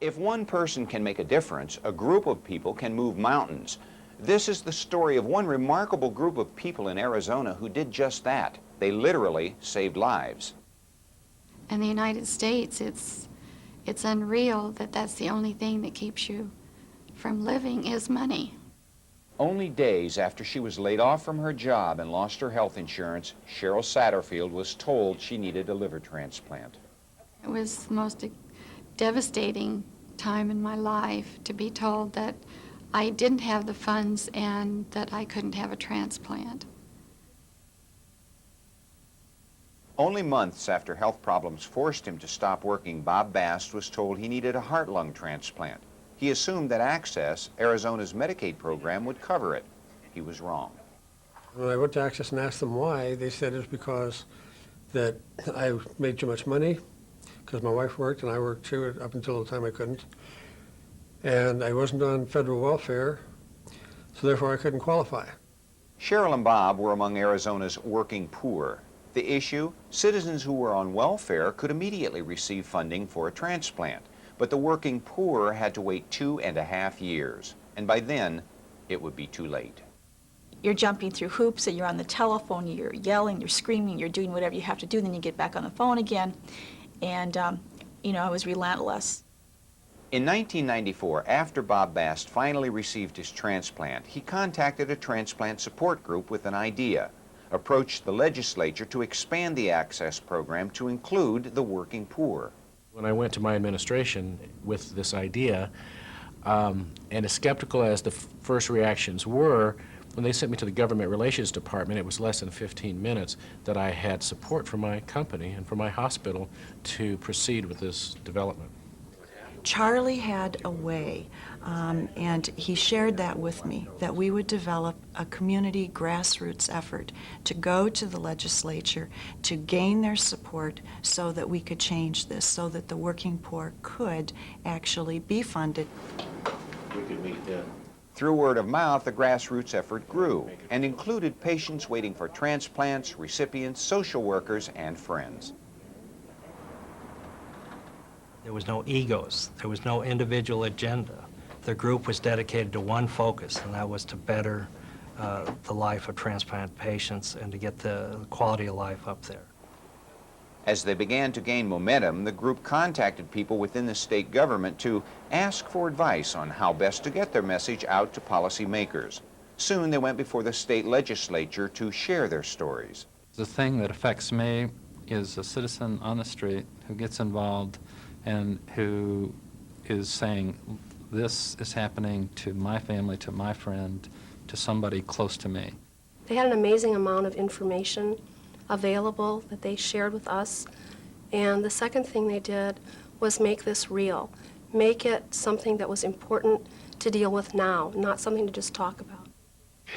If one person can make a difference, a group of people can move mountains. This is the story of one remarkable group of people in Arizona who did just that. They literally saved lives. In the United States, it's unreal that that's the only thing that keeps you from living is money. Only days after she was laid off from her job and lost her health insurance, Cheryl Satterfield was told she needed a liver transplant. It was the most devastating time in my life to be told that I didn't have the funds and that I couldn't have a transplant. Only months after health problems forced him to stop working, Bob Bast was told he needed a heart-lung transplant. He assumed that Access, Arizona's Medicaid program, would cover it. He was wrong. When I went to Access and asked them why, they said it was because that I made too much money, because my wife worked and I worked too up until the time I couldn't. And I wasn't on federal welfare, so therefore I couldn't qualify. Cheryl and Bob were among Arizona's working poor. The issue? Citizens who were on welfare could immediately receive funding for a transplant, but the working poor had to wait 2.5 years, and by then, it would be too late. You're jumping through hoops, and you're on the telephone, you're yelling, you're screaming, you're doing whatever you have to do, then you get back on the phone again, and, you know, it was relentless. In 1994, after Bob Bast finally received his transplant, he contacted a transplant support group with an idea, approached the legislature to expand the Access program to include the working poor. When I went to my administration with this idea, and as skeptical as the first reactions were, when they sent me to the Government Relations Department, it was less than 15 minutes that I had support from my company and from my hospital to proceed with this development. Charlie had a way, and he shared that with me, that we would develop a community grassroots effort to go to the legislature, to gain their support so that we could change this, so that the working poor could actually be funded. We could meet then. Through word of mouth, the grassroots effort grew and included patients waiting for transplants, recipients, social workers, and friends. There was no egos. There was no individual agenda. The group was dedicated to one focus, and that was to better the life of transplant patients and to get the quality of life up there. As they began to gain momentum, the group contacted people within the state government to ask for advice on how best to get their message out to policymakers. Soon they went before the state legislature to share their stories. The thing that affects me is a citizen on the street who gets involved and who is saying, this is happening to my family, to my friend, to somebody close to me. They had an amazing amount of information available that they shared with us. And the second thing they did was make this real, make it something that was important to deal with now, not something to just talk about.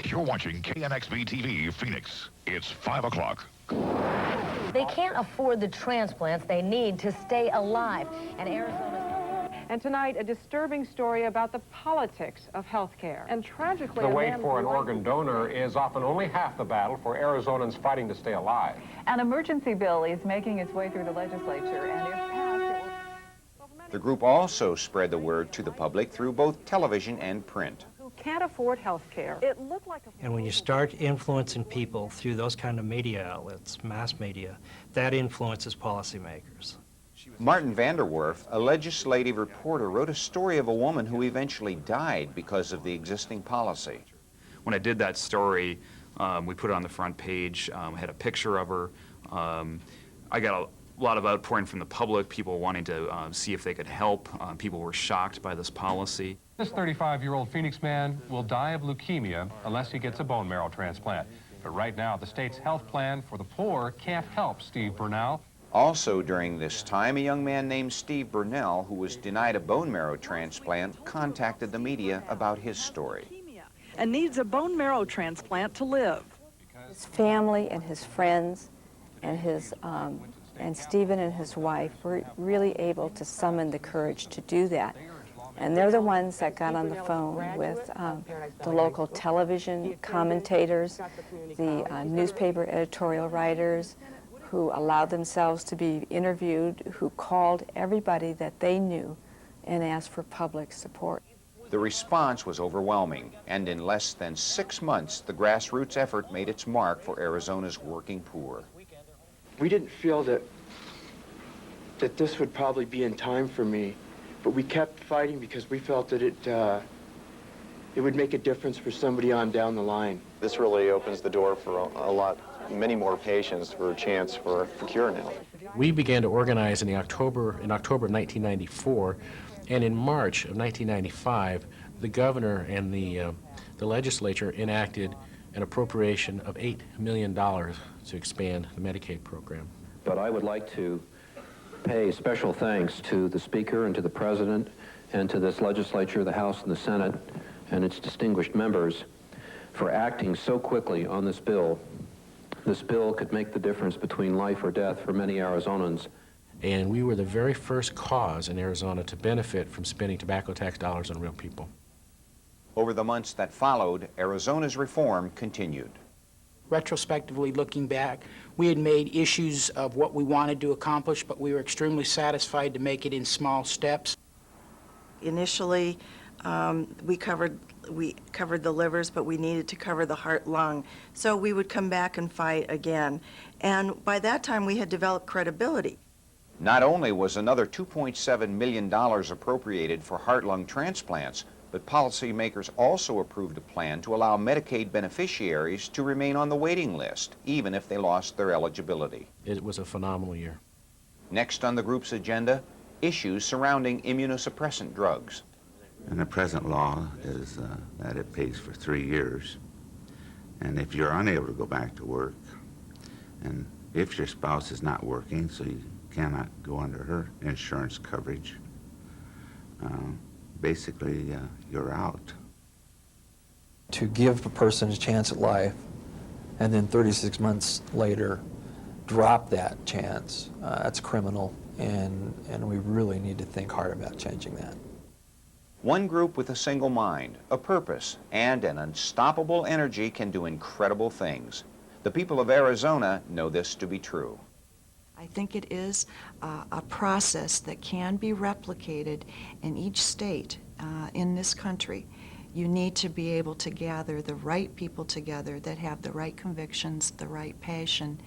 You're watching KNXB TV Phoenix. It's 5 o'clock. They can't afford the transplants they need to stay alive. And Arizona. And tonight, a disturbing story about the politics of health care. And tragically, the wait for an organ donor is often only half the battle for Arizonans fighting to stay alive. An emergency bill is making its way through the legislature, and if passed, it will... The group also spread the word to the public through both television and print. Who can't afford health care. It looked like a... And when you start influencing people through those kind of media outlets, mass media, that influences policymakers. Martin Vanderwerf, a legislative reporter, wrote a story of a woman who eventually died because of the existing policy. When I did that story, we put it on the front page, had a picture of her. I got a lot of outpouring from the public, people wanting to see if they could help. People were shocked by this policy. This 35-year-old Phoenix man will die of leukemia unless he gets a bone marrow transplant. But right now, the state's health plan for the poor can't help Steve Burnell. Also during this time, a young man named Steve Burnell, who was denied a bone marrow transplant, contacted the media about his story. And needs a bone marrow transplant to live. His family and his friends and and Stephen and his wife were really able to summon the courage to do that. And they're the ones that got on the phone with the local television commentators, the newspaper editorial writers, who allowed themselves to be interviewed, who called everybody that they knew and ask for public support. The response was overwhelming, and in less than 6 months, the grassroots effort made its mark for Arizona's working poor. We didn't feel that this would probably be in time for me, but we kept fighting because we felt that it would make a difference for somebody on down the line. This really opens the door for many more patients for a chance for cure now. We began to organize in October of 1994, and in March of 1995, the governor and the legislature enacted an appropriation of $8 million to expand the Medicaid program. But I would like to pay special thanks to the Speaker and to the President and to this legislature, the House and the Senate, and its distinguished members for acting so quickly on this bill. This bill could make the difference between life or death for many Arizonans. And we were the very first cause in Arizona to benefit from spending tobacco tax dollars on real people. Over the months that followed, Arizona's reform continued. Retrospectively looking back, we had made issues of what we wanted to accomplish, but we were extremely satisfied to make it in small steps. Initially, we covered the livers, but we needed to cover the heart, lung. So we would come back and fight again. And by that time, we had developed credibility. Not only was another $2.7 million appropriated for heart-lung transplants, but policymakers also approved a plan to allow Medicaid beneficiaries to remain on the waiting list, even if they lost their eligibility. It was a phenomenal year. Next on the group's agenda, issues surrounding immunosuppressant drugs. And the present law is that it pays for 3 years. And if you're unable to go back to work, and if your spouse is not working, so you cannot go under her insurance coverage, basically you're out. To give a person a chance at life and then 36 months later drop that chance, that's criminal, and we really need to think hard about changing that. One group with a single mind, a purpose, and an unstoppable energy can do incredible things. The people of Arizona know this to be true. I think it is a process that can be replicated in each state in this country. You need to be able to gather the right people together that have the right convictions, the right passion,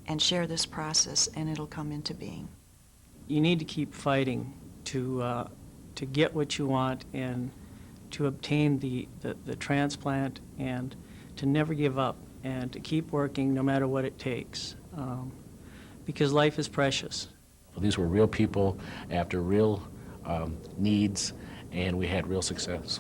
and share this process, and it'll come into being. You need to keep fighting to get what you want and to obtain the transplant, and to never give up and to keep working no matter what it takes. Because life is precious. Well, these were real people after real needs, and we had real success.